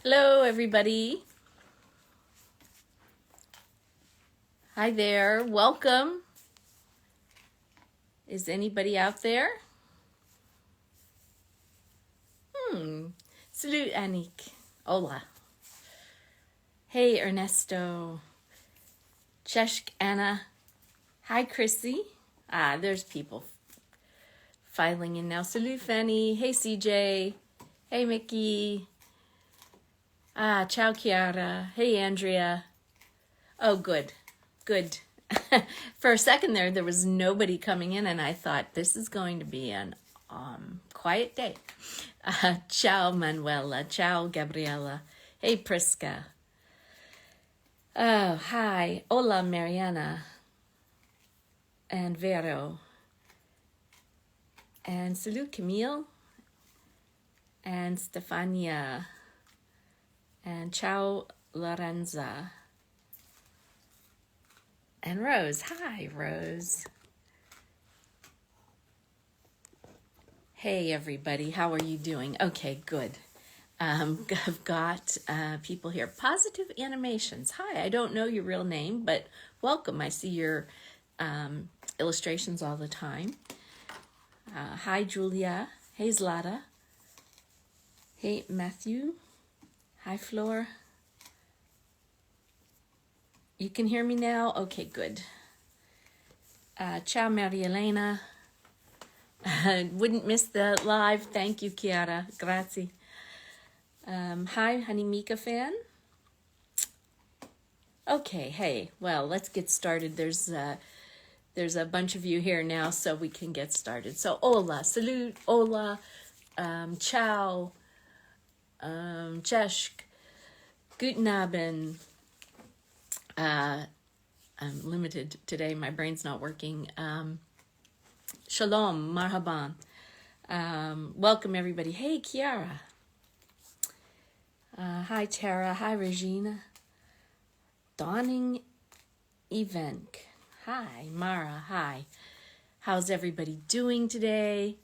Hello, everybody. Hi there. Welcome. Is anybody out there? Salut, Anik. Hola. Hey, Ernesto. Cheshk, Anna. Hi, Chrissy. There's people filing in now. Salut, Fanny. Hey, CJ. Hey, Mickey. Ciao, Chiara. Hey, Andrea. Oh, good. Good. For a second there was nobody coming in, and I thought this is going to be an quiet day. Ciao, Manuela. Ciao, Gabriela. Hey, Priska. Oh, hi. Hola, Mariana. And Vero. And salut, Camille. And Stefania. And ciao, Lorenza. And Rose. Hi, Rose. Hey, everybody. How are you doing? Okay, good. I've got people here. Positive Animations. Hi, I don't know your real name, but welcome. I see your illustrations all the time. Hi, Julia. Hey, Zlata. Hey, Matthew. Hi, Flor. You can hear me now? Okay, good. Ciao, Maria Elena. Wouldn't miss the live. Thank you, Chiara. Grazie. Hi, honey Mika fan. Okay, hey, well, let's get started. There's a bunch of you here now, so we can get started. So, hola, salut, hola, ciao, cześć, guten Abend. I'm limited today. My brain's not working. Shalom, marhaban. Welcome, everybody. Hey, Kiara. Hi, Tara. Hi, Regina. Dawning Event. Hi, Mara. Hi. How's everybody doing today?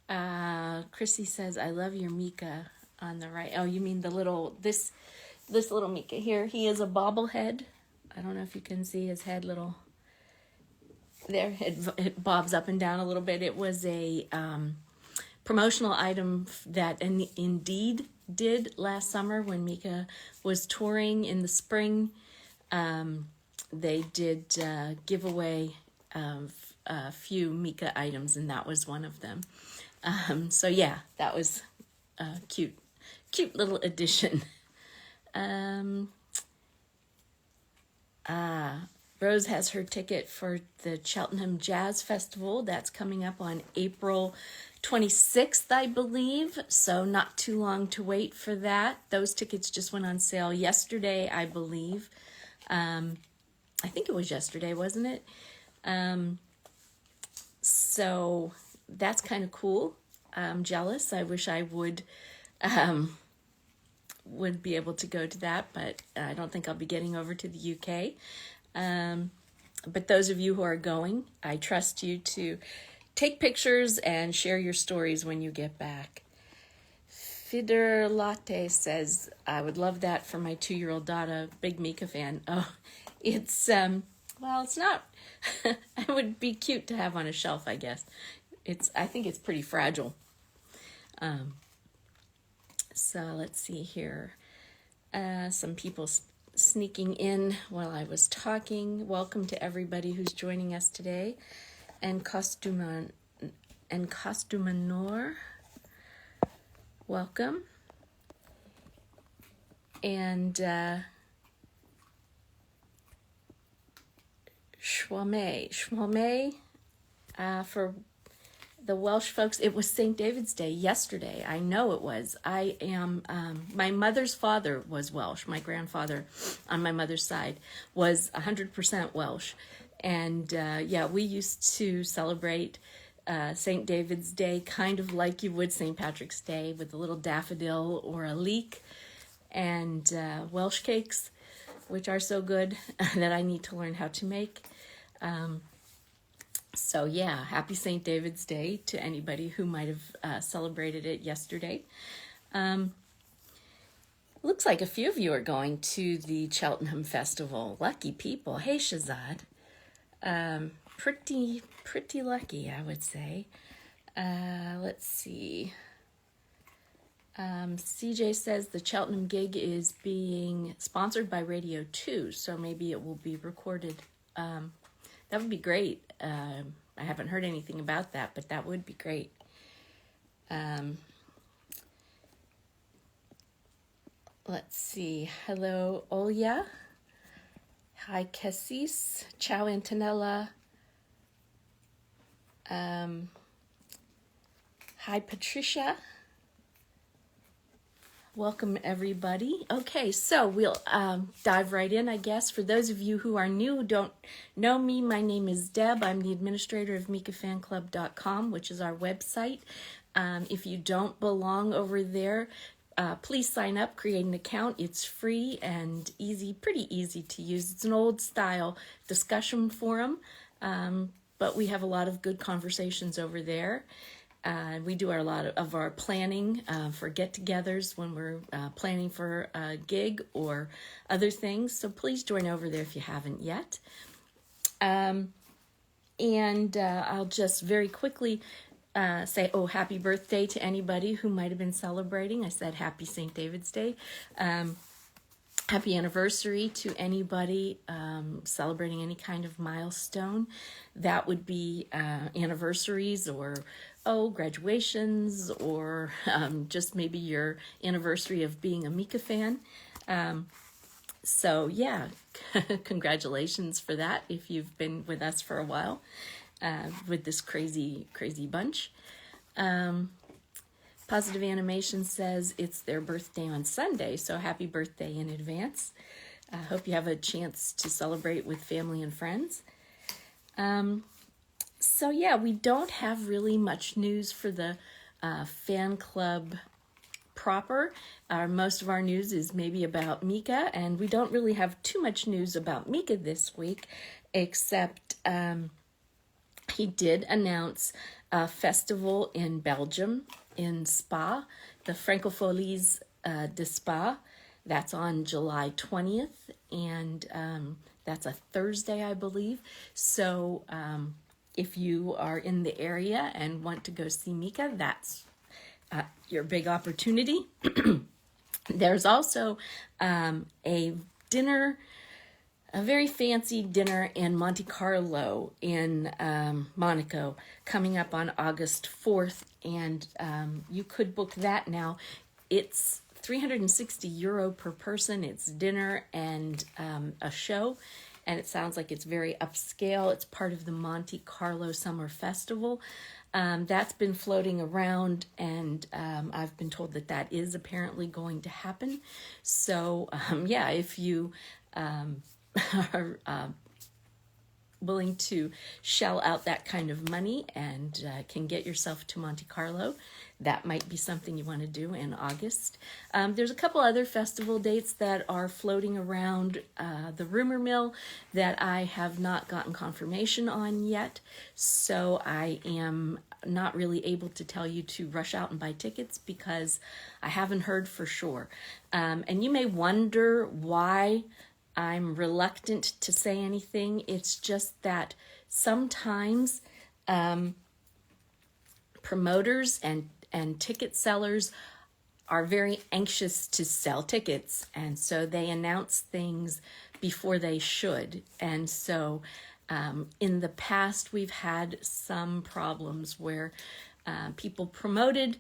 Chrissy says, I love your Mika on the right. Oh, you mean the little, this little Mika here. He is a bobblehead. I don't know if you can see his head little. There, it bobs up and down a little bit. It was a promotional item that Indeed did last summer when Mika was touring in the spring. They did give away a few Mika items, and that was one of them. So yeah, that was a cute little addition. Rose has her ticket for the Cheltenham Jazz Festival. That's coming up on April 26th, I believe. So not too long to wait for that. Those tickets just went on sale yesterday, I believe. I think it was yesterday, wasn't it? So that's kind of cool. I'm jealous. I wish I would be able to go to that, but I don't think I'll be getting over to the UK. But those of you who are going, I trust you to take pictures and share your stories when you get back. Fider Latte says, I would love that for my 2-year-old daughter, big Mika fan. Oh, it's, well, it's not, it would be cute to have on a shelf, I guess. I think it's pretty fragile. So let's see here. Some people sneaking in while I was talking. Welcome to everybody who's joining us today. And Costumanor, welcome. And Schwalme, for the Welsh folks, it was St. David's Day yesterday. I know it was. I am, my mother's father was Welsh. My grandfather on my mother's side was 100% Welsh. And yeah, we used to celebrate St. David's Day kind of like you would St. Patrick's Day, with a little daffodil or a leek, and Welsh cakes, which are so good that I need to learn how to make. So yeah, happy St. David's Day to anybody who might have celebrated it yesterday. Looks like a few of you are going to the Cheltenham Festival. Lucky people. Hey, Shazad. Pretty lucky, I would say. Let's see. CJ says the Cheltenham gig is being sponsored by Radio 2, so maybe it will be recorded. That would be great. I haven't heard anything about that, but that would be great. Let's see. Hello, Olya. Hi, Cassis. Ciao, Antonella. Hi, Patricia. Welcome, everybody. Okay, so we'll dive right in, I guess. For those of you who are new, who don't know me, my name is Deb. I'm the administrator of MikaFanClub.com, which is our website. If you don't belong over there, please sign up, create an account. It's free and easy, pretty easy to use. It's an old style discussion forum, but we have a lot of good conversations over there. We do a lot of our planning for get-togethers when we're planning for a gig or other things. So please join over there if you haven't yet. And I'll just very quickly say, happy birthday to anybody who might have been celebrating. I said happy St. David's Day. Happy anniversary to anybody celebrating any kind of milestone. That would be anniversaries or graduations or just maybe your anniversary of being a Mika fan. So yeah, congratulations for that if you've been with us for a while with this crazy bunch. Positive Animation says it's their birthday on Sunday, so happy birthday in advance. I hope you have a chance to celebrate with family and friends. So yeah, we don't have really much news for the fan club proper. Most of our news is maybe about Mika, and we don't really have too much news about Mika this week, except he did announce a festival in Belgium, in Spa, the Francofolies de Spa. That's on July 20th, and that's a Thursday, I believe. So if you are in the area and want to go see Mika, that's your big opportunity. There's also a dinner, a very fancy dinner in Monte Carlo in Monaco coming up on August 4th, and you could book that now. It's €360 per person. It's dinner and a show, and it sounds like it's very upscale. It's part of the Monte Carlo Summer Festival. That's been floating around, and I've been told that is apparently going to happen. So yeah, if you are willing to shell out that kind of money and can get yourself to Monte Carlo, that might be something you want to do in August. There's a couple other festival dates that are floating around the rumor mill that I have not gotten confirmation on yet, so I am not really able to tell you to rush out and buy tickets because I haven't heard for sure. And you may wonder why I'm reluctant to say anything. It's just that sometimes promoters and ticket sellers are very anxious to sell tickets, and so they announce things before they should. And so in the past, we've had some problems where people promoted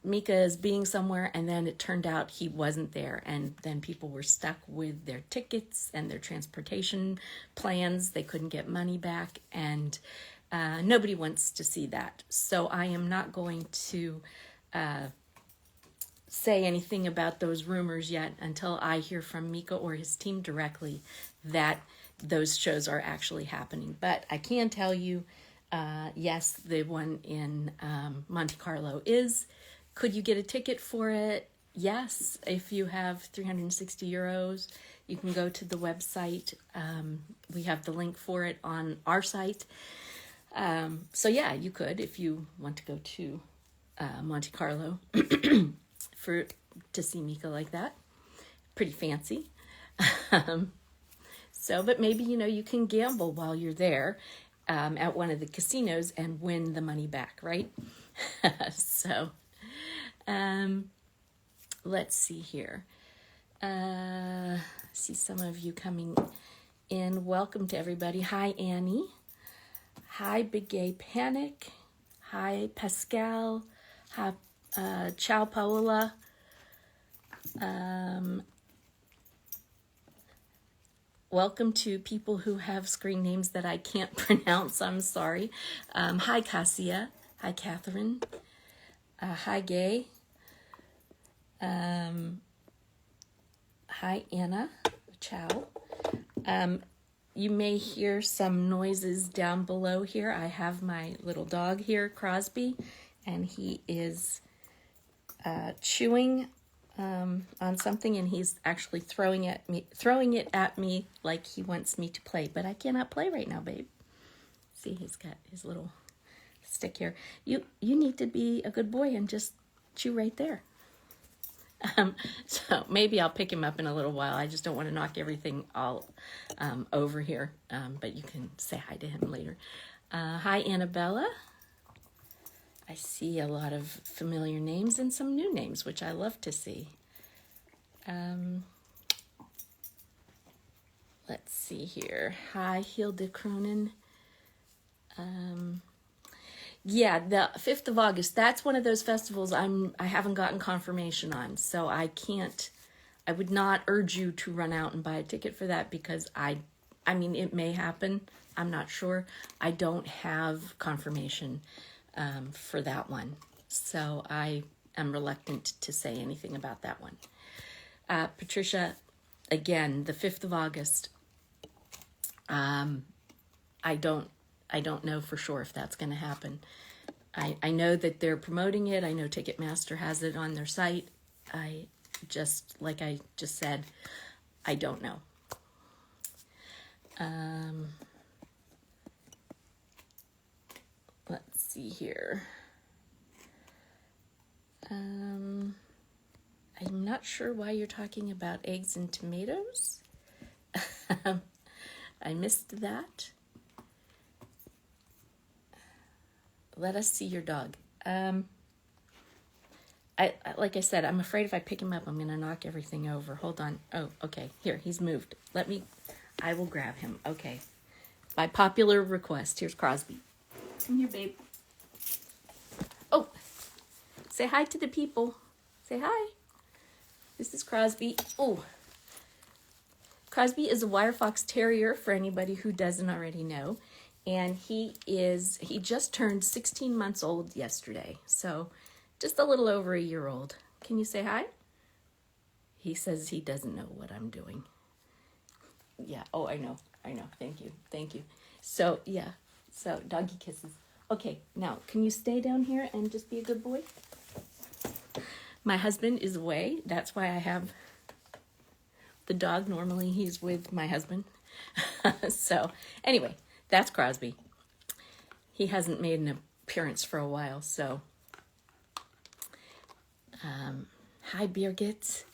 Mika as being somewhere, and then it turned out he wasn't there, and then people were stuck with their tickets and their transportation plans. They couldn't get money back, and nobody wants to see that. So I am not going to say anything about those rumors yet until I hear from Mika or his team directly that those shows are actually happening. But I can tell you, yes, the one in Monte Carlo is. Could you get a ticket for it? Yes, if you have €360, you can go to the website. We have the link for it on our site. So yeah, you could if you want to go to Monte Carlo. For to see Mika like that. Pretty fancy. But maybe, you can gamble while you're there at one of the casinos and win the money back, right? Let's see here. See some of you coming in. Welcome to everybody. Hi, Annie. Hi, Big Gay Panic. Hi, Pascal. Hi, Ciao, Paola. Welcome to people who have screen names that I can't pronounce. I'm sorry. Hi, Cassia. Hi, Catherine. Hi, Gay. Hi, Anna. Ciao. You may hear some noises down below here. I have my little dog here, Crosby, and he is chewing on something, and he's actually throwing it at me like he wants me to play. But I cannot play right now, babe. See, he's got his little stick here. You need to be a good boy and just chew right there. So maybe I'll pick him up in a little while. I just don't want to knock everything all over here. But you can say hi to him later. Hi, Annabella. I see a lot of familiar names and some new names, which I love to see. Let's see here. Hi, Hilde Cronin. Yeah, the 5th of August, that's one of those festivals I haven't gotten confirmation on. So I would not urge you to run out and buy a ticket for that because I mean, it may happen. I'm not sure. I don't have confirmation for that one. So I am reluctant to say anything about that one. Patricia, again, the 5th of August, I don't know for sure if that's going to happen. I know that they're promoting it. I know Ticketmaster has it on their site. Like I just said, I don't know. Let's see here. I'm not sure why you're talking about eggs and tomatoes. I missed that. Let us see your dog. Like I said, I'm afraid if I pick him up, I'm going to knock everything over. Hold on. Oh, okay. Here, he's moved. I will grab him. Okay. By popular request, here's Crosby. Come here, babe. Oh, say hi to the people. Say hi. This is Crosby. Oh, Crosby is a Wire Fox Terrier, for anybody who doesn't already know. And he just turned 16 months old yesterday. So just a little over a year old. Can you say hi? He says he doesn't know what I'm doing. Yeah. Oh, I know. Thank you. So, yeah. So, doggy kisses. Okay. Now, can you stay down here and just be a good boy? My husband is away. That's why I have the dog. Normally, he's with my husband. So, anyway. That's Crosby. He hasn't made an appearance for a while, so. Hi, Birgit.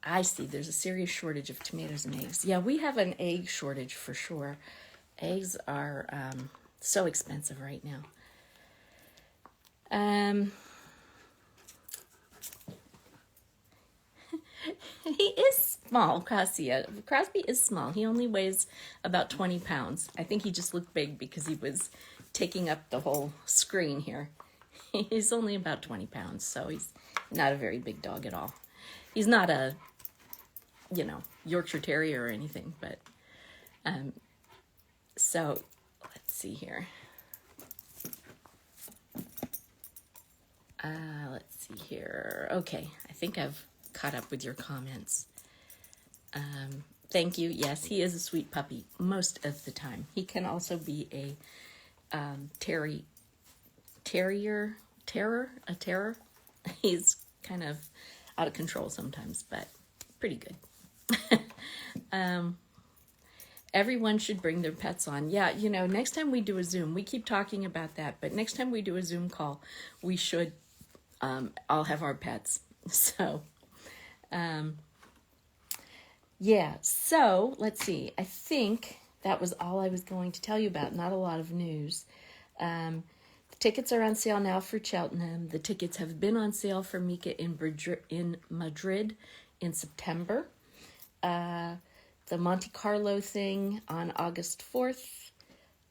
I see there's a serious shortage of tomatoes and eggs. Yeah, we have an egg shortage for sure. Eggs are so expensive right now. He is small, Cassia. Crosby is small. He only weighs about 20 pounds. I think he just looked big because he was taking up the whole screen here. He's only about 20 pounds, so he's not a very big dog at all. He's not a, Yorkshire Terrier or anything, but, so, let's see here. Let's see here. Okay, I think I've caught up with your comments. Thank you. Yes, he is a sweet puppy most of the time. He can also be a terror. He's kind of out of control sometimes, but pretty good. Everyone should bring their pets on. Yeah, next time we do a Zoom, we keep talking about that, but next time we do a Zoom call, we should all have our pets. So, yeah, so let's see. I think that was all I was going to tell you about. Not a lot of news. The tickets are on sale now for Cheltenham. The tickets have been on sale for Mika in Madrid in September. The Monte Carlo thing on August 4th.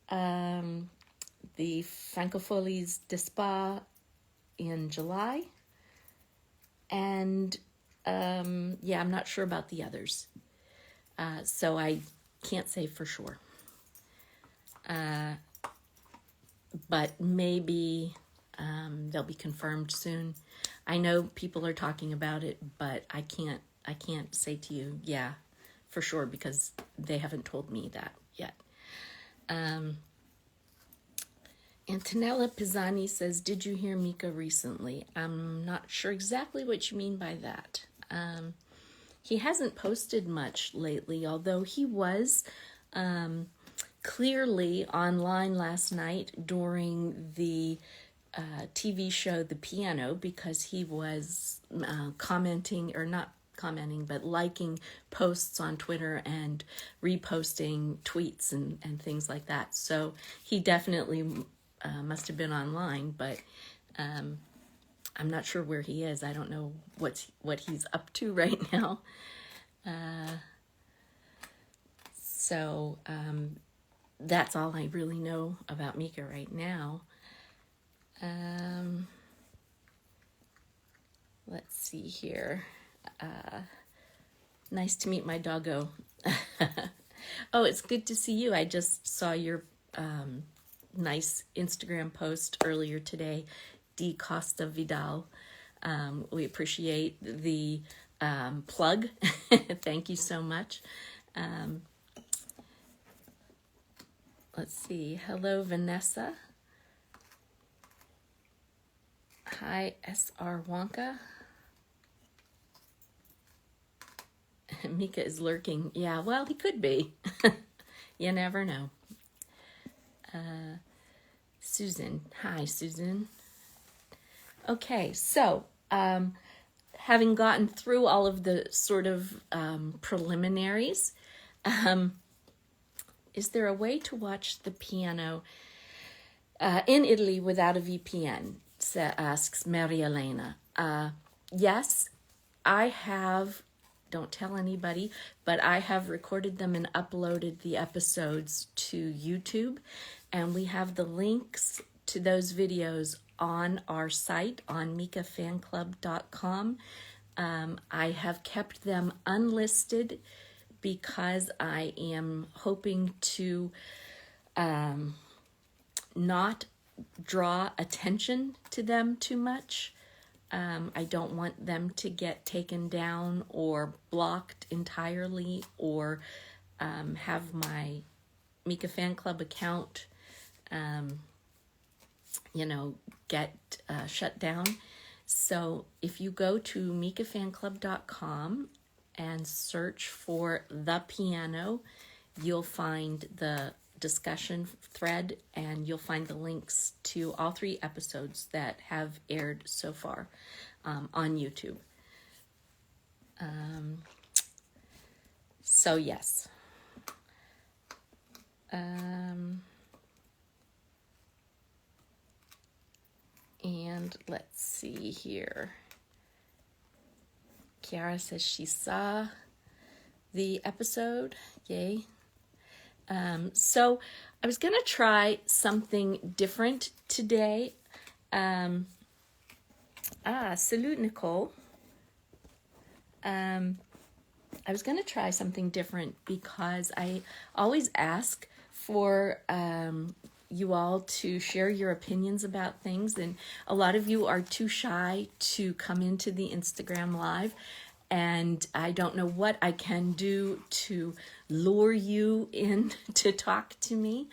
The Francofolies de Spa in July. And I'm not sure about the others. So I can't say for sure. But maybe they'll be confirmed soon. I know people are talking about it, but I can't say to you, yeah, for sure, because they haven't told me that yet. Antonella Pisani says, did you hear Mika recently? I'm not sure exactly what you mean by that. He hasn't posted much lately, although he was clearly online last night during the TV show The Piano, because he was but liking posts on Twitter and reposting tweets and things like that. So he definitely must have been online, but I'm not sure where he is. I don't know what he's up to right now. So that's all I really know about Mika right now. Let's see here. Nice to meet my doggo. Oh, it's good to see you. I just saw your nice Instagram post earlier today, D. Costa Vidal. We appreciate the plug. Thank you so much. Let's see. Hello, Vanessa. Hi, S.R. Wonka. Mika is lurking. Yeah, well, he could be. You never know. Susan. Hi, Susan. Okay, so having gotten through all of the sort of preliminaries, is there a way to watch The Piano in Italy without a VPN? Asks Maria Elena. Yes, I have. Don't tell anybody, but I have recorded them and uploaded the episodes to YouTube, and we have the links to those videos on our site on mikafanclub.com. I have kept them unlisted because I am hoping to not draw attention to them too much. I don't want them to get taken down or blocked entirely, or have my Mika Fan Club account, get shut down. So if you go to mikafanclub.com and search for The Piano, you'll find the discussion thread, and you'll find the links to all 3 episodes that have aired so far on YouTube. So yes. And let's see here. Kiara says she saw the episode. Yay. So I was going to try something different today. Salut, Nicole. I was going to try something different because I always ask for you all to share your opinions about things, and a lot of you are too shy to come into the Instagram Live, and I don't know what I can do to lure you in to talk to me.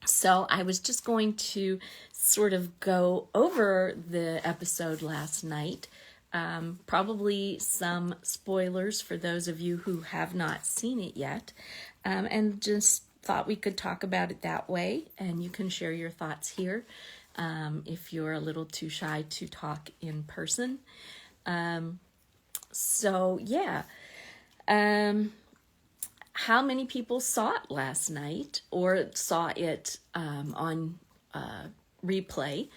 So I was just going to sort of go over the episode last night probably some spoilers for those of you who have not seen it yet, and just thought we could talk about it that way, and you can share your thoughts here if you're a little too shy to talk in person. So yeah, how many people saw it last night or saw it on replay?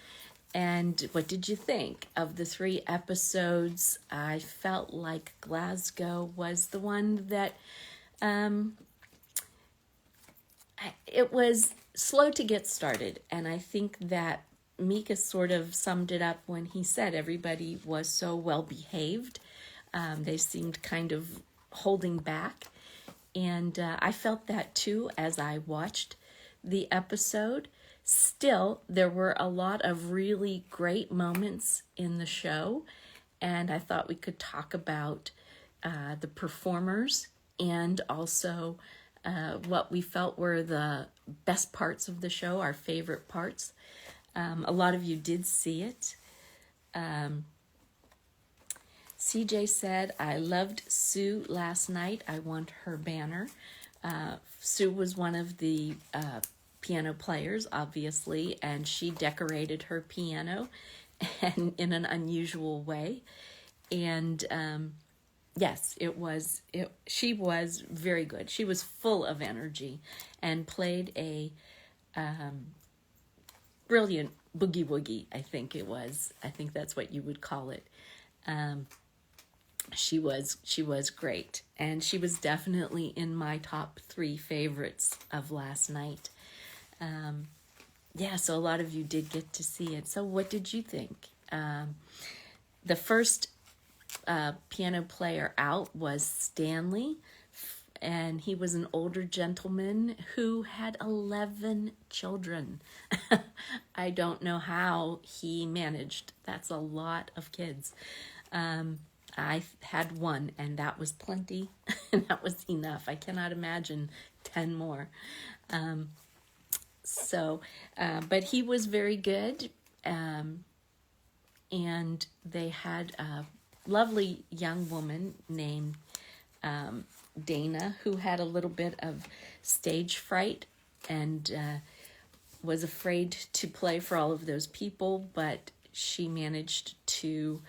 And what did you think of the 3 episodes? I felt like Glasgow was the one that it was slow to get started. And I think that Mika sort of summed it up when he said everybody was so well behaved. They seemed kind of holding back. And I felt that too as I watched the episode. Still, there were a lot of really great moments in the show, and I thought we could talk about the performers and also what we felt were the best parts of the show, our favorite parts. A lot of you did see it. CJ said, I loved Sue last night. I want her banner. Sue was one of the piano players, obviously, and she decorated her piano and in an unusual way. And yes, she was very good. She was full of energy and played a brilliant boogie woogie, I think it was. I think that's what you would call it. She was great, and she was definitely in my top 3 favorites of last night. Yeah, so a lot of you did get to see it. So what did you think? The first piano player out was Stanley, and he was an older gentleman who had 11 children. I don't know how he managed. That's a lot of kids. I had 1, and that was plenty, and that was enough. I cannot imagine 10 more. But he was very good, and they had a lovely young woman named Dana who had a little bit of stage fright and was afraid to play for all of those people, but she managed to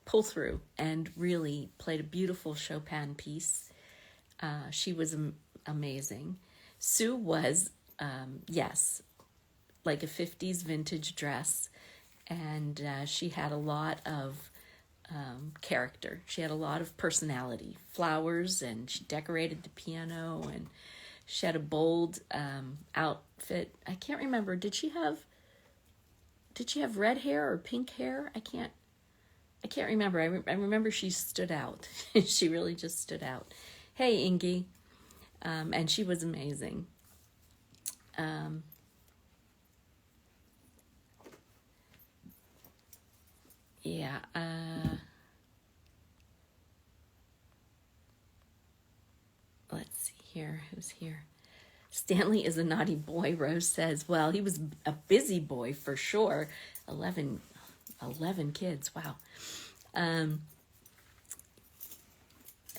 pull through and really played a beautiful Chopin piece. She was amazing. Sue was, yes, like a 50s vintage dress, and she had a lot of character. She had a lot of personality, flowers, and she decorated the piano, and she had a bold outfit. I can't remember. Did she have red hair or pink hair? I can't remember. I remember she stood out. She really just stood out. Hey, Ingy. And she was amazing. Yeah. Let's see here. Who's here? Stanley is a naughty boy, Rose says. Well, he was a busy boy for sure. 11 kids. Wow.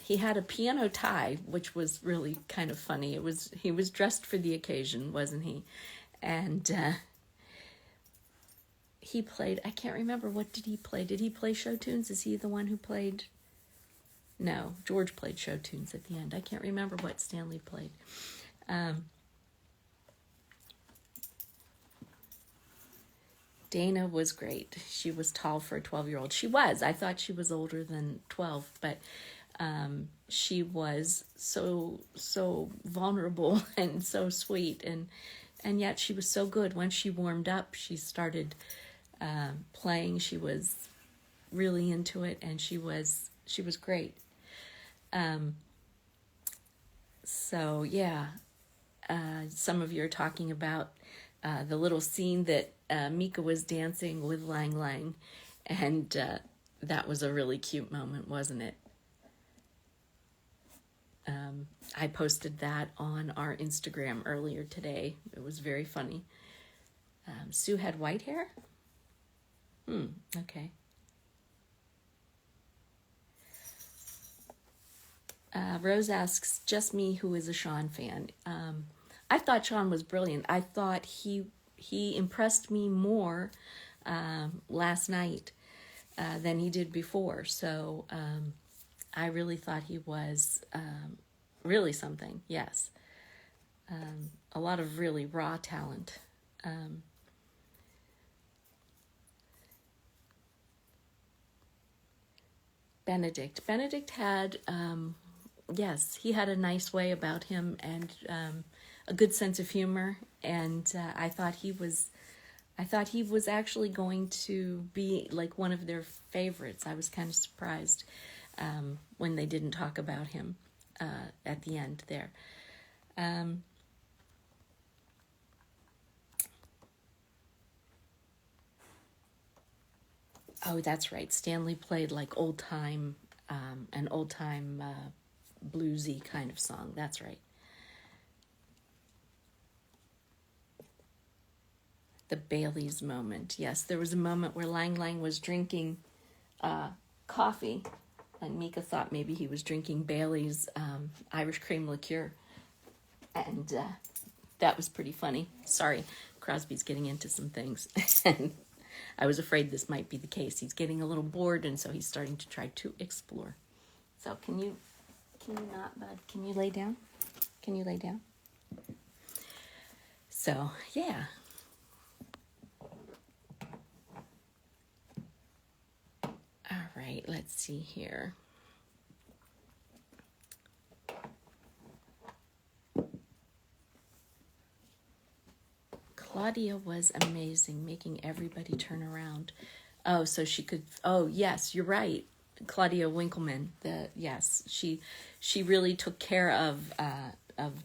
He had a piano tie, which was really kind of funny. He was dressed for the occasion, wasn't he? And he played, I can't remember, what did he play? Did he play show tunes? Is he the one who played? No, George played show tunes at the end. I can't remember what Stanley played. Dana was great. She was tall for a 12-year-old. She was. I thought she was older than 12, but she was so vulnerable and so sweet, and yet she was so good. Once she warmed up, she started playing. She was really into it, and she was great. So yeah, some of you are talking about the little scene that Mika was dancing with Lang Lang, and that was a really cute moment, wasn't it? I posted that on our Instagram earlier today. It was very funny. Sue had white hair? Okay. Rose asks, just me who is a Sean fan. I thought Sean was brilliant. I thought he impressed me more last night than he did before. So I really thought he was really something, yes. A lot of really raw talent. Benedict had, yes, he had a nice way about him and a good sense of humor. And I thought he was actually going to be like one of their favorites. I was kind of surprised when they didn't talk about him at the end there. Oh, that's right. Stanley played like an old-time bluesy kind of song. That's right. The Bailey's moment. Yes, there was a moment where Lang Lang was drinking coffee, and Mika thought maybe he was drinking Bailey's Irish cream liqueur. And that was pretty funny. Sorry, Crosby's getting into some things. And I was afraid this might be the case. He's getting a little bored, and so he's starting to try to explore. So can you not, bud? Can you lay down? Can you lay down? So, yeah. All right, let's see here. Claudia was amazing, making everybody turn around. Oh, so she could. Oh, yes, you're right, Claudia Winkleman. Yes, she really took care of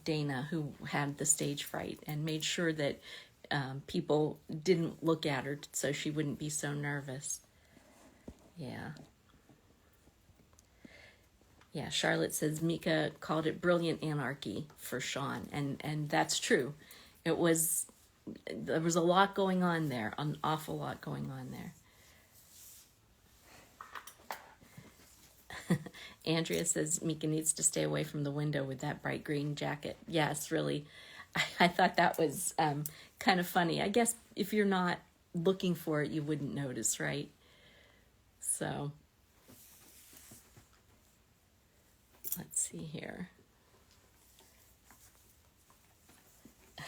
Dana, who had the stage fright, and made sure that people didn't look at her, so she wouldn't be so nervous. Yeah. Yeah, Charlotte says Mika called it brilliant anarchy for Sean, and that's true. There was a lot going on there, an awful lot going on there. Andrea says Mika needs to stay away from the window with that bright green jacket. Yes, really. I thought that was kind of funny. I guess if you're not looking for it, you wouldn't notice, right? So, let's see here.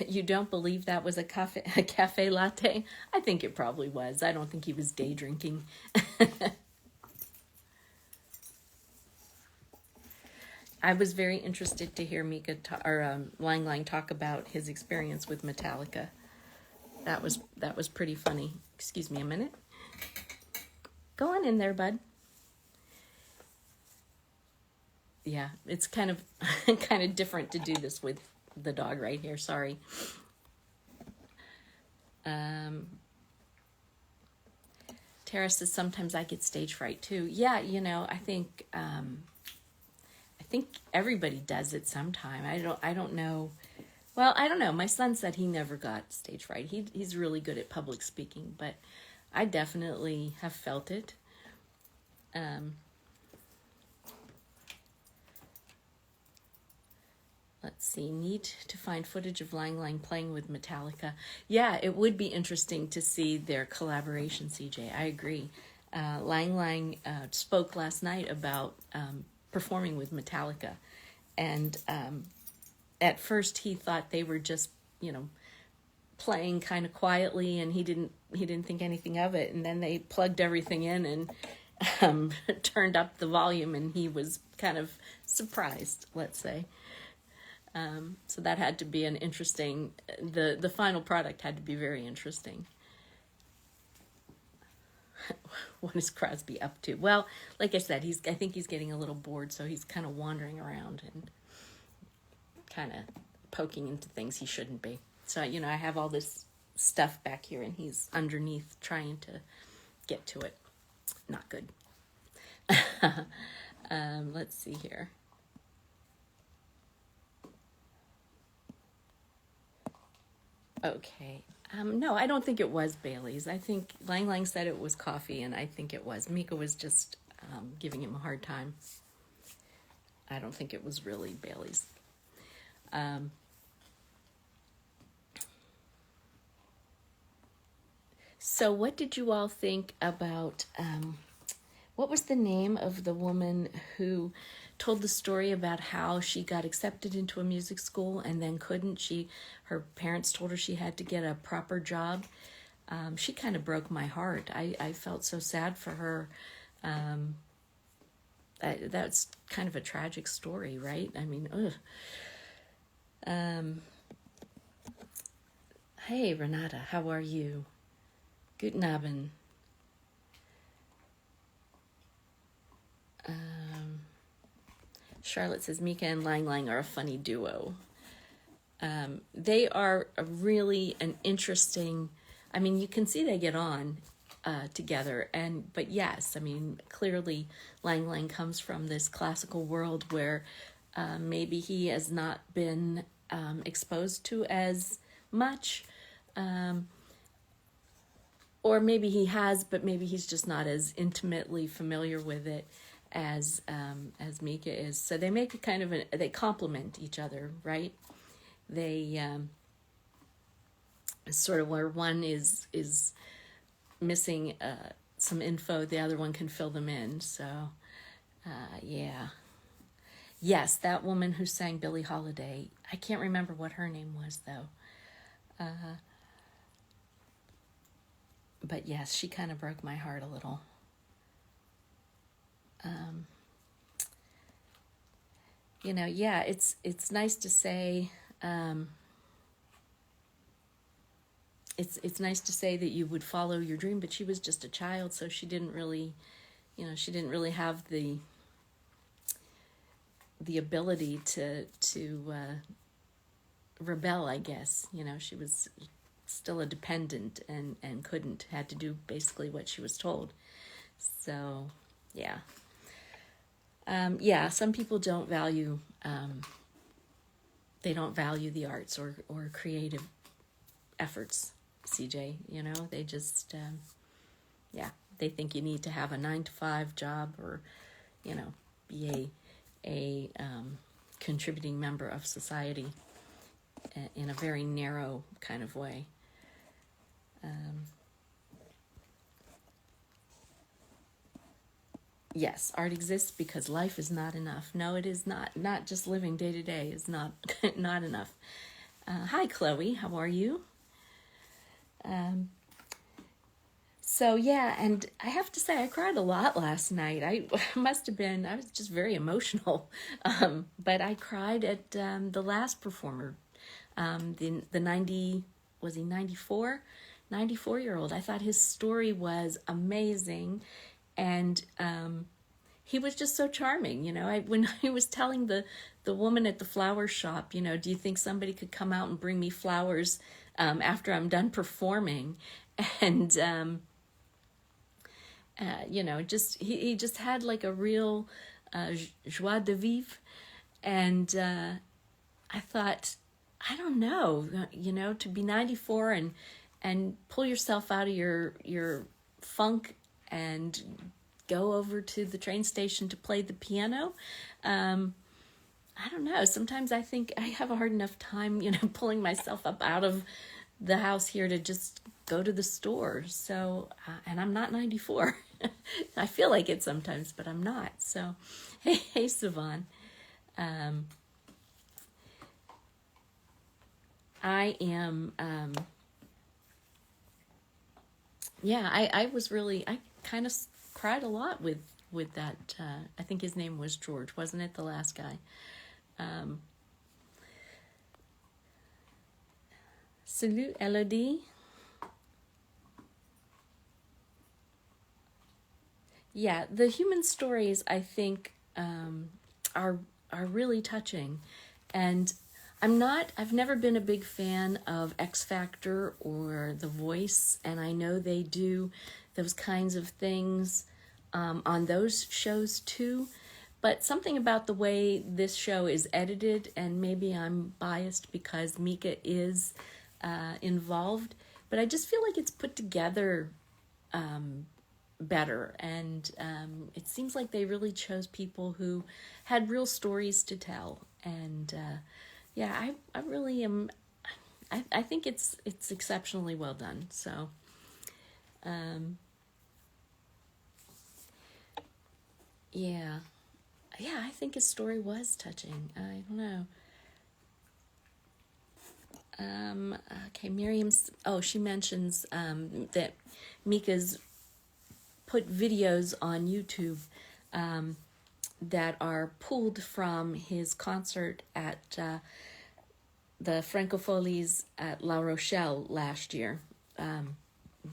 You don't believe that was a cafe latte? I think it probably was. I don't think he was day drinking. I was very interested to hear Mika Lang Lang talk about his experience with Metallica. That was pretty funny. Excuse me a minute. Go on in there, bud. Yeah, it's kind of different to do this with the dog right here. Sorry. Tara says sometimes I get stage fright too. Yeah, I think everybody does it sometime. I don't know. Well, I don't know. My son said he never got stage fright. He's really good at public speaking, but I definitely have felt it. Let's see, need to find footage of Lang Lang playing with Metallica. Yeah, it would be interesting to see their collaboration, CJ. I agree. Lang Lang spoke last night about performing with Metallica. And at first he thought they were just, playing kind of quietly, and he didn't think anything of it. And then they plugged everything in and turned up the volume, and he was kind of surprised, let's say. So that had to be an interesting, the final product had to be very interesting. What is Crosby up to? Well, like I said, I think he's getting a little bored, so he's kind of wandering around and kind of poking into things he shouldn't be. So, I have all this stuff back here, and he's underneath trying to get to it. Not good. Let's see here. Okay. No, I don't think it was Bailey's. I think Lang Lang said it was coffee, and I think it was. Mika was just giving him a hard time. I don't think it was really Bailey's. So what did you all think about, what was the name of the woman who told the story about how she got accepted into a music school and then couldn't? Her parents told her she had to get a proper job. She kind of broke my heart. I felt so sad for her. That's kind of a tragic story, right? I mean, ugh. Hey, Renata, how are you? Guten Abend. Charlotte says Mika and Lang Lang are a funny duo. They are an interesting, I mean, you can see they get on together. But yes, I mean, clearly Lang Lang comes from this classical world where maybe he has not been exposed to as much. Or maybe he has, but maybe he's just not as intimately familiar with it as Mika is. So they make a kind of they complement each other, right? They sort of where one is missing some info, the other one can fill them in. So yeah. Yes, that woman who sang Billie Holiday. I can't remember what her name was though. But yes, she kind of broke my heart a little. Yeah, it's nice to say. It's nice to say that you would follow your dream, but she was just a child, so she didn't really have the ability to rebel, I guess. She was still a dependent and had to do basically what she was told. So, yeah. Some people don't value, they don't value the arts or creative efforts, CJ, they just, they think you need to have a 9-to-5 job or, be a contributing member of society in a very narrow kind of way. Yes, art exists because life is not enough. No, it is not. Not just living day to day is not not enough. Hi, Chloe. How are you? So yeah, and I have to say I cried a lot last night. I was just very emotional. But I cried at the last performer, the 94-year-old. I thought his story was amazing. And he was just so charming, when he was telling the woman at the flower shop, do you think somebody could come out and bring me flowers after I'm done performing? And, he just had like a real joie de vivre. And I thought, I don't know, to be 94 and pull yourself out of your funk and go over to the train station to play the piano. I don't know. Sometimes I think I have a hard enough time, pulling myself up out of the house here to just go to the store. So, and I'm not 94. I feel like it sometimes, but I'm not. So, hey, Siobhan. I am, I kind of cried a lot with that. I think his name was George, wasn't it? The last guy. Salut, Elodie. Yeah, the human stories, I think, are really touching. And I've never been a big fan of X Factor or The Voice, and I know they do those kinds of things on those shows too. But something about the way this show is edited, and maybe I'm biased because Mika is involved, but I just feel like it's put together better. And it seems like they really chose people who had real stories to tell. And yeah, I really am. I think it's exceptionally well done. So, yeah, I think his story was touching. I don't know. Okay, Miriam's. Oh, she mentions that Mika's put videos on YouTube that are pulled from his concert at the Francofolies at La Rochelle last year.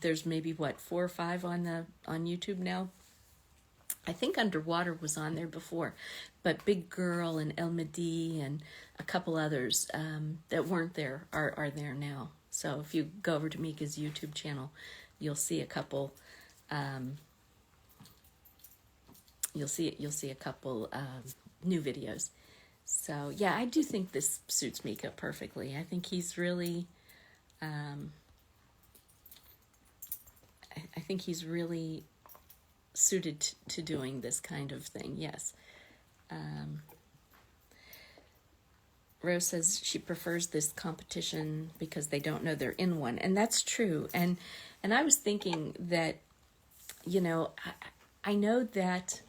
There's maybe 4 or 5 on YouTube now. I think Underwater was on there before, but Big Girl and El Madi and a couple others that weren't there are there now. So if you go over to Mika's YouTube channel, you'll see a couple. You'll see a couple new videos. So yeah, I do think this suits Mika perfectly. I think he's really, I think he's really suited to doing this kind of thing. Yes. Rose says she prefers this competition because they don't know they're in one, and that's true. And I was thinking that, I know that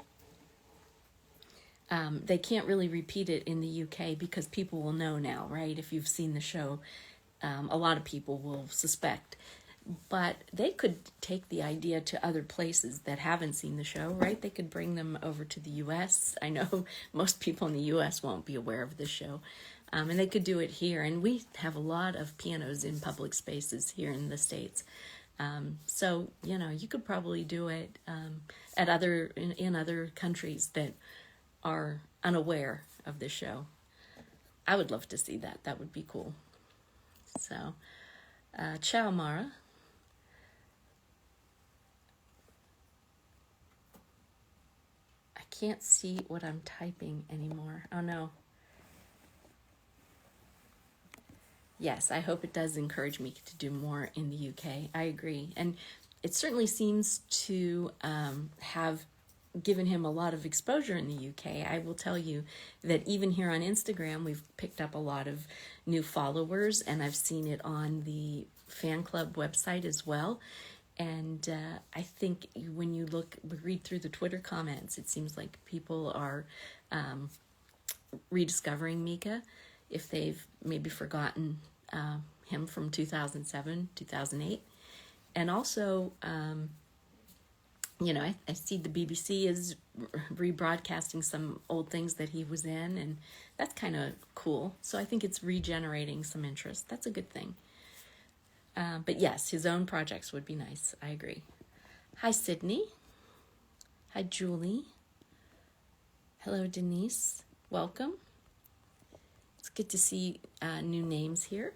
they can't really repeat it in the UK because people will know now, right? If you've seen the show, a lot of people will suspect. But they could take the idea to other places that haven't seen the show, right? They could bring them over to the U.S. I know most people in the U.S. won't be aware of this show. And they could do it here. And we have a lot of pianos in public spaces here in the States. So, you could probably do it in other countries that are unaware of the show. I would love to see that. That would be cool. So, ciao, Mara. I can't see what I'm typing anymore. Oh, no. Yes, I hope it does encourage me to do more in the UK. I agree. And it certainly seems to have given him a lot of exposure in the UK. I will tell you that even here on Instagram, we've picked up a lot of new followers, and I've seen it on the fan club website as well. And I think when you read through the Twitter comments, it seems like people are rediscovering Mika if they've maybe forgotten him from 2007, 2008. And also, I see the BBC is rebroadcasting some old things that he was in, and that's kind of cool. So I think it's regenerating some interest. That's a good thing. But yes, his own projects would be nice. I agree. Hi, Sydney. Hi, Julie. Hello, Denise. Welcome. It's good to see new names here.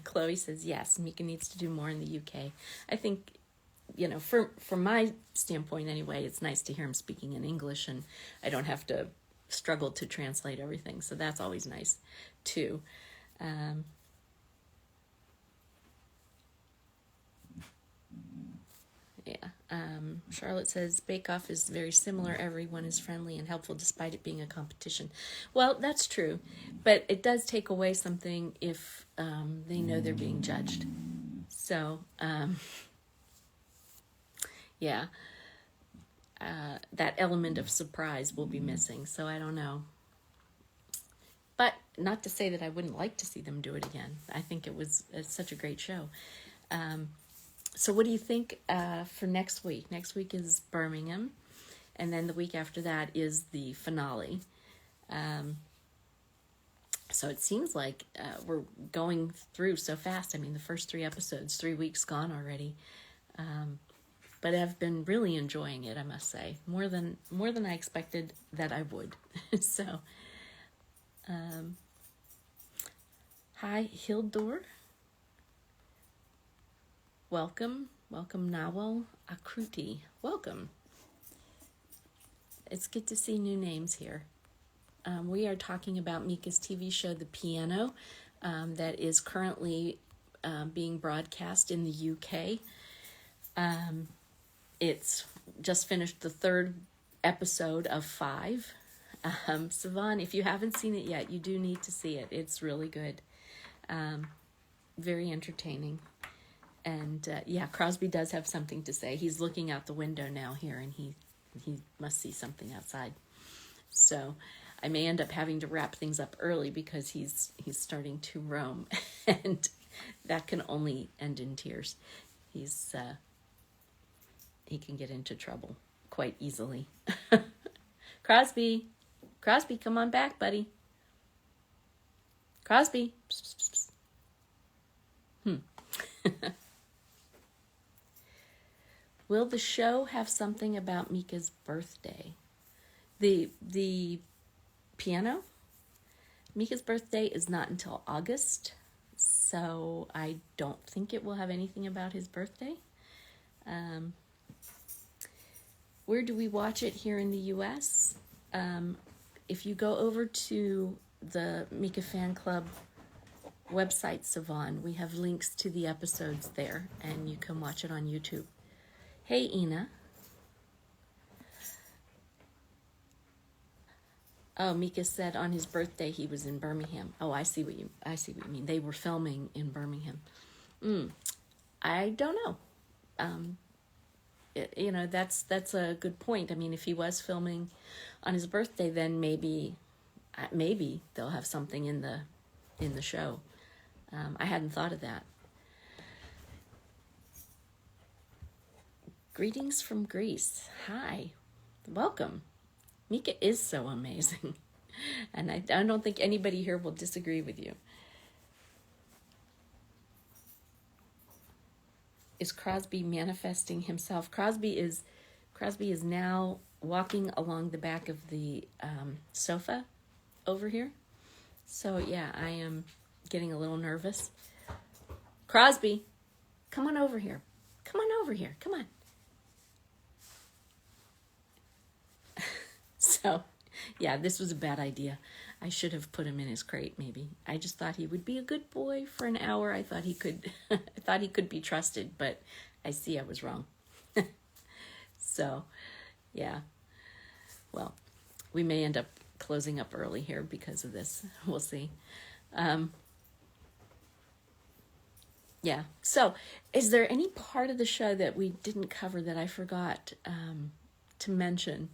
Chloe says, yes, Mika needs to do more in the UK. I think, from my standpoint anyway, it's nice to hear him speaking in English, and I don't have to struggle to translate everything. So that's always nice, too. Charlotte says, Bake Off is very similar. Everyone is friendly and helpful despite it being a competition. Well, that's true. But it does take away something if they know they're being judged. So, that element of surprise will be missing. So I don't know. But not to say that I wouldn't like to see them do it again. I think it's such a great show. So what do you think for next week? Next week is Birmingham, and then the week after that is the finale. So it seems like we're going through so fast. I mean, the first 3 episodes, 3 weeks gone already. But I've been really enjoying it, I must say. More than I expected that I would. So, hi, Hildur. Welcome, Nawal Akruti. Welcome. It's good to see new names here. We are talking about Mika's TV show, The Piano, that is currently being broadcast in the UK. It's just finished the 3rd episode of 5. Savon, if you haven't seen it yet, you do need to see it. It's really good. Very entertaining. And yeah, Crosby does have something to say. He's looking out the window now here, and he must see something outside. So I may end up having to wrap things up early because he's starting to roam, and that can only end in tears. He can get into trouble quite easily. Crosby, come on back, buddy. Crosby. Will the show have something about Mika's birthday? The piano? Mika's birthday is not until August, so I don't think it will have anything about his birthday. Where do we watch it here in the U.S.? If you go over to the Mika Fan Club website, Savon, we have links to the episodes there, and you can watch it on YouTube. Hey, Ina. Oh, Mika said on his birthday he was in Birmingham. Oh, I see what you mean. They were filming in Birmingham. I don't know. That's a good point. I mean, if he was filming on his birthday, then maybe they'll have something in the show. I hadn't thought of that. Greetings from Greece. Hi. Welcome. Mika is so amazing. And I don't think anybody here will disagree with you. Is Crosby manifesting himself? Crosby is now walking along the back of the sofa over here. So yeah, I am getting a little nervous. Crosby, come on over here. Come on over here. Come on. So, yeah, this was a bad idea. I should have put him in his crate, maybe. I just thought he would be a good boy for an hour. I thought he could be trusted, but I see I was wrong. So, yeah. Well, we may end up closing up early here because of this. We'll see. Yeah. So, is there any part of the show that we didn't cover that I forgot to mention?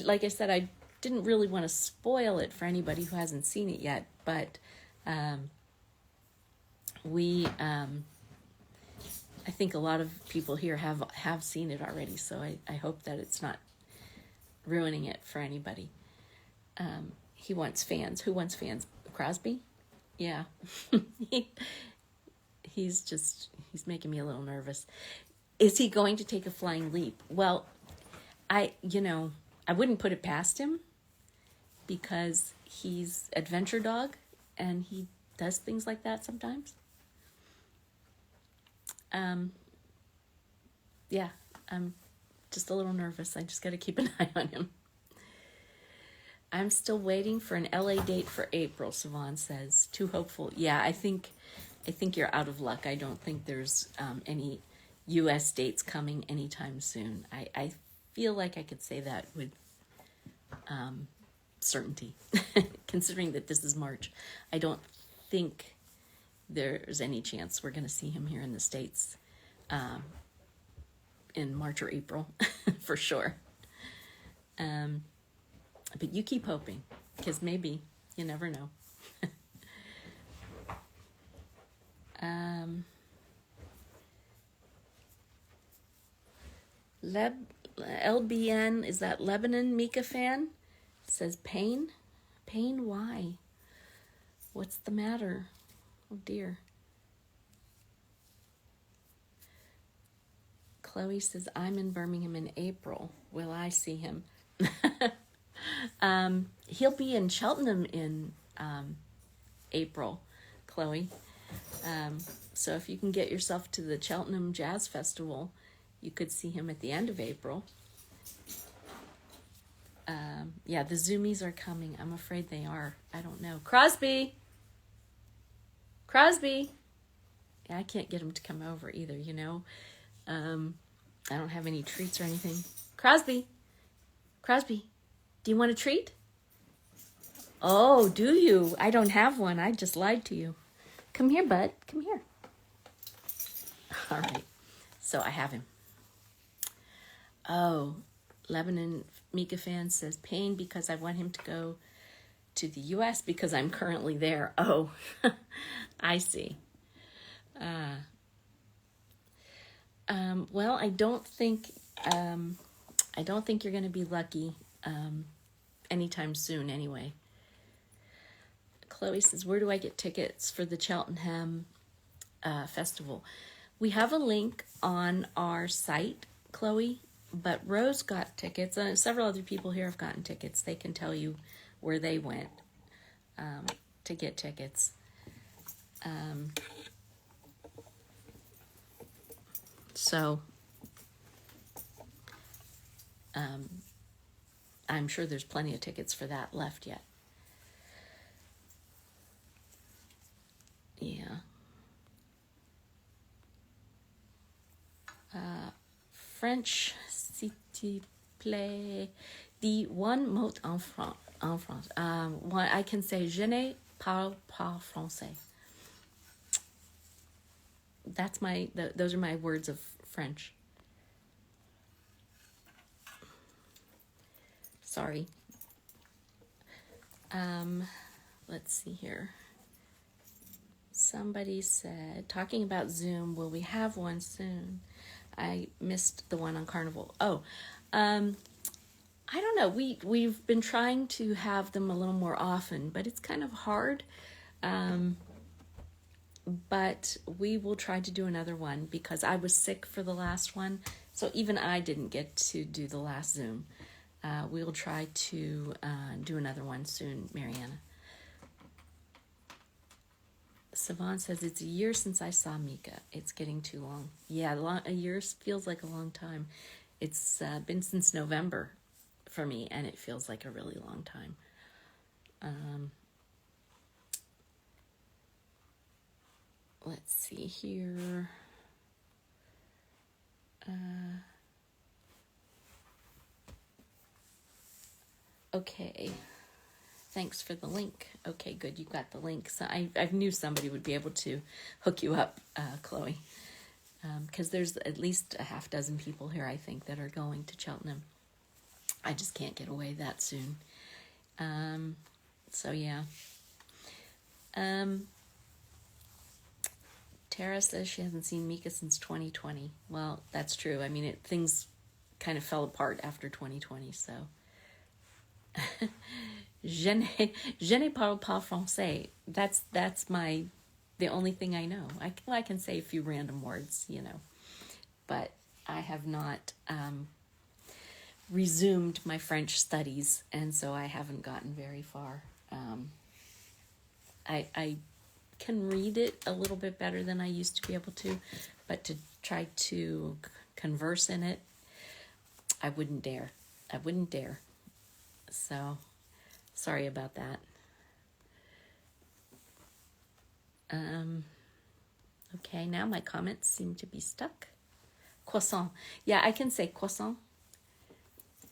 Like I said, I didn't really want to spoil it for anybody who hasn't seen it yet, but I think a lot of people here have seen it already, so I hope that it's not ruining it for anybody. He wants fans. Who wants fans? Crosby? Yeah. He's making me a little nervous. Is he going to take a flying leap? Well, I wouldn't put it past him because he's adventure dog and he does things like that sometimes. Yeah, I'm just a little nervous. I just got to keep an eye on him. I'm still waiting for an LA date for April, Savon says. Too hopeful. Yeah, I think you're out of luck. I don't think there's any U.S. dates coming anytime soon. I feel like I could say that with certainty, considering that this is March. I don't think there's any chance we're going to see him here in the States in March or April, for sure. But you keep hoping, because maybe, you never know. LBN, is that Lebanon Mika fan? Says pain? Pain, why? What's the matter? Oh dear. Chloe says, I'm in Birmingham in April. Will I see him? He'll be in Cheltenham in April, Chloe. So if you can get yourself to the Cheltenham Jazz Festival, you could see him at the end of April. Yeah, the Zoomies are coming. I'm afraid they are. I don't know. Crosby! I can't get him to come over either, you know. I don't have any treats or anything. Crosby, do you want a treat? Oh, do you? I don't have one. I just lied to you. Come here, bud. Come here. All right. So I have him. Oh, Lebanon Mika fan says pain because I want him to go to the U.S. because I'm currently there. Oh, I see. Well, I don't think you're going to be lucky anytime soon. Anyway, Chloe says, "Where do I get tickets for the Cheltenham festival?" We have a link on our site, Chloe. But Rose got tickets. Several other people here have gotten tickets. They can tell you where they went to get tickets. I'm sure there's plenty of tickets for that left yet. Yeah. French, s'il te plaît. The one mot en France. One, I can say, je ne parle pas français. That's those are my words of French. Sorry. Let's see here. Somebody said, talking about Zoom, will we have one soon? I missed the one on Carnival. Oh, I don't know. We've been trying to have them a little more often, but it's kind of hard. But we will try to do another one because I was sick for the last one. So even I didn't get to do the last Zoom. We'll try to do another one soon, Mariana. Savon says, it's a year since I saw Mika. It's getting too long. Yeah, a year feels like a long time. It's been since November for me, and it feels like a really long time. Let's see here. Okay. Thanks for the link. Okay, good. You got the link. So I knew somebody would be able to hook you up, Chloe. Because there's at least a half dozen people here, I think, that are going to Cheltenham. I just can't get away that soon. So, yeah. Tara says she hasn't seen Mika since 2020. Well, that's true. I mean, things kind of fell apart after 2020, so... Je ne parle pas français. That's the only thing I know. I can say a few random words, you know, but I have not resumed my French studies, and so I haven't gotten very far. I can read it a little bit better than I used to be able to, but to try to converse in it, I wouldn't dare. So, sorry about that. Okay, now my comments seem to be stuck. Croissant. Yeah, I can say croissant.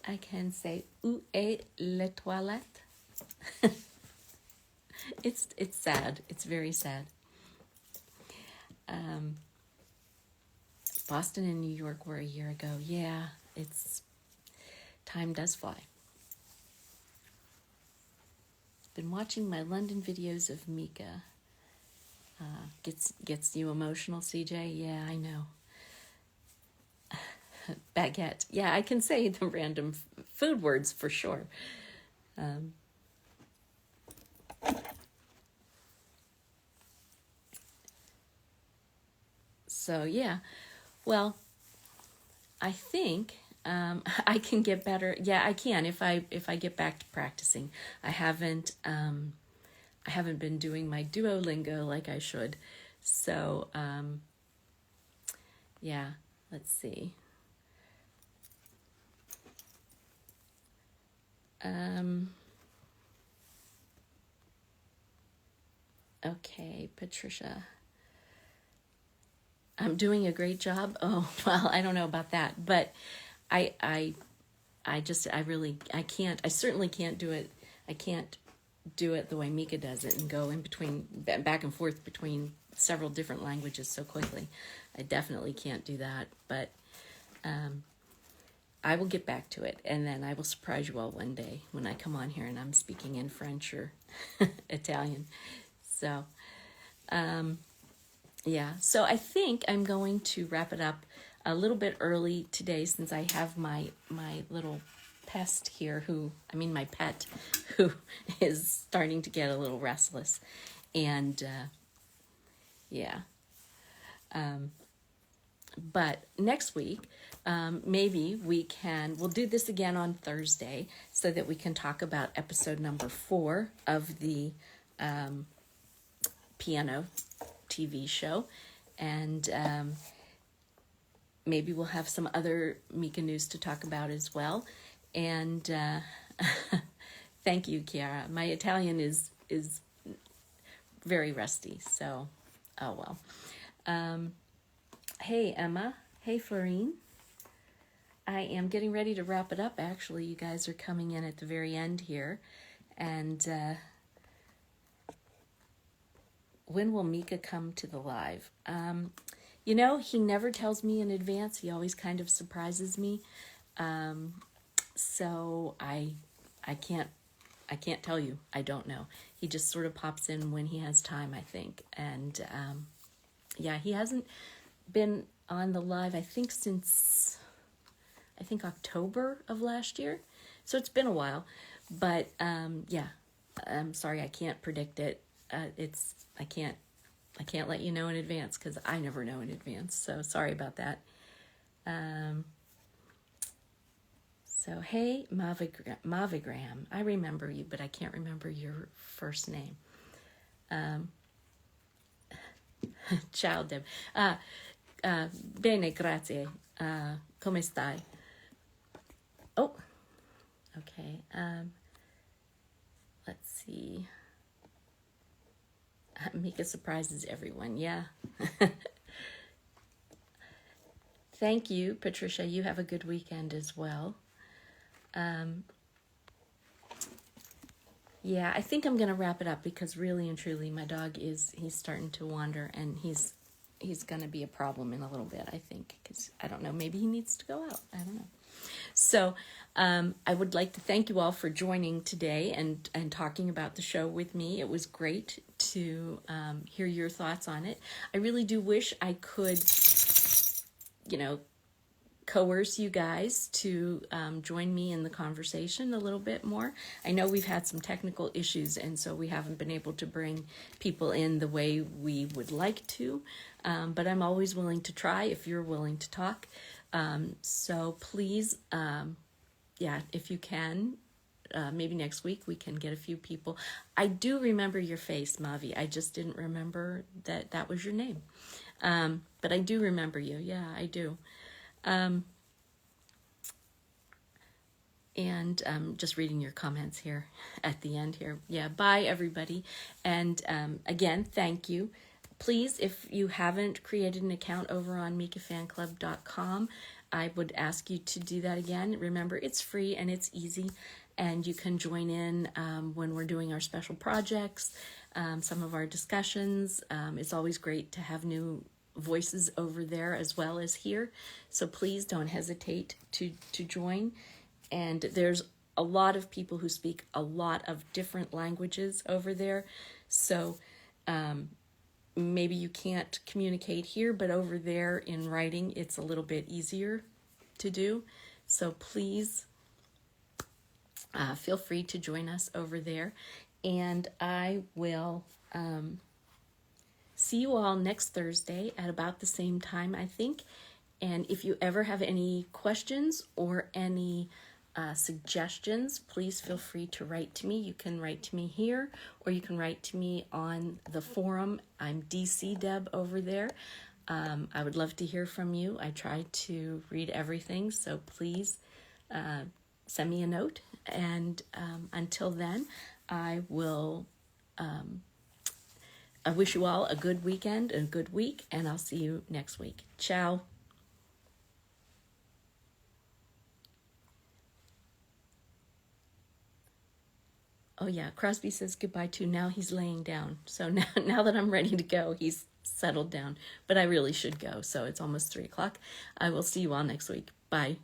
I can say, où est la toilette? It's sad. It's very sad. Boston and New York were a year ago. Yeah, time does fly. Been watching my London videos of Mika. Gets you emotional, CJ? Yeah, I know. Baguette. Yeah, I can say the random food words for sure. So, yeah. Well, I think I can get better. Yeah, I can if I get back to practicing. I haven't been doing my Duolingo like I should. So, yeah, let's see. Okay, Patricia. I'm doing a great job. Oh, well, I don't know about that, but I certainly can't do it. I can't do it the way Mika does it and go in between, back and forth between several different languages so quickly. I definitely can't do that, but I will get back to it, and then I will surprise you all one day when I come on here and I'm speaking in French or Italian. So, yeah, so I think I'm going to wrap it up a little bit early today since I have my little pest here my pet who is starting to get a little restless. And yeah. But next week, maybe we'll do this again on Thursday so that we can talk about episode number 4 of the piano TV show. And maybe we'll have some other Mika news to talk about as well. And thank you, Chiara. My Italian is very rusty, so oh well. Hey, Emma. Hey, Florine. I am getting ready to wrap it up. Actually, you guys are coming in at the very end here. And when will Mika come to the live? He never tells me in advance. He always kind of surprises me. So I can't tell you. I don't know. He just sort of pops in when he has time, I think. And he hasn't been on the live, I think, since October of last year. So it's been a while. But I'm sorry, I can't predict it. I can't let you know in advance because I never know in advance. So sorry about that. So hey, Mavigram, I remember you, but I can't remember your first name. Ciao, Deb. Bene, grazie. Come stai? Oh, okay. Let's see. Mika surprises everyone. Yeah. Thank you, Patricia. You have a good weekend as well. I think I'm going to wrap it up because really and truly my dog he's starting to wander and he's going to be a problem in a little bit, I think, because I don't know, maybe he needs to go out. I don't know. So I would like to thank you all for joining today and talking about the show with me. It was great to hear your thoughts on it. I really do wish I could, coerce you guys to join me in the conversation a little bit more. I know we've had some technical issues, and so we haven't been able to bring people in the way we would like to, but I'm always willing to try if you're willing to talk. So please, if you can, maybe next week we can get a few people. I do remember your face, Mavi. I just didn't remember that was your name. But I do remember you. Yeah, I do. And just reading your comments here at the end here. Yeah, bye everybody. And again, thank you. Please, if you haven't created an account over on MikaFanClub.com, I would ask you to do that again. Remember, it's free and it's easy, and you can join in when we're doing our special projects, some of our discussions. It's always great to have new voices over there as well as here. So please don't hesitate to join. And there's a lot of people who speak a lot of different languages over there. So maybe you can't communicate here, but over there in writing, it's a little bit easier to do. So please feel free to join us over there. And I will see you all next Thursday at about the same time, I think. And if you ever have any questions or any suggestions, please feel free to write to me. You can write to me here, or you can write to me on the forum. I'm DC Deb over there. I would love to hear from you. I try to read everything, so please send me a note. And until then, I will I wish you all a good weekend and a good week, and I'll see you next week. Ciao. Oh yeah, Crosby says goodbye too. Now he's laying down. So now that I'm ready to go, he's settled down. But I really should go, so it's almost 3 o'clock. I will see you all next week. Bye.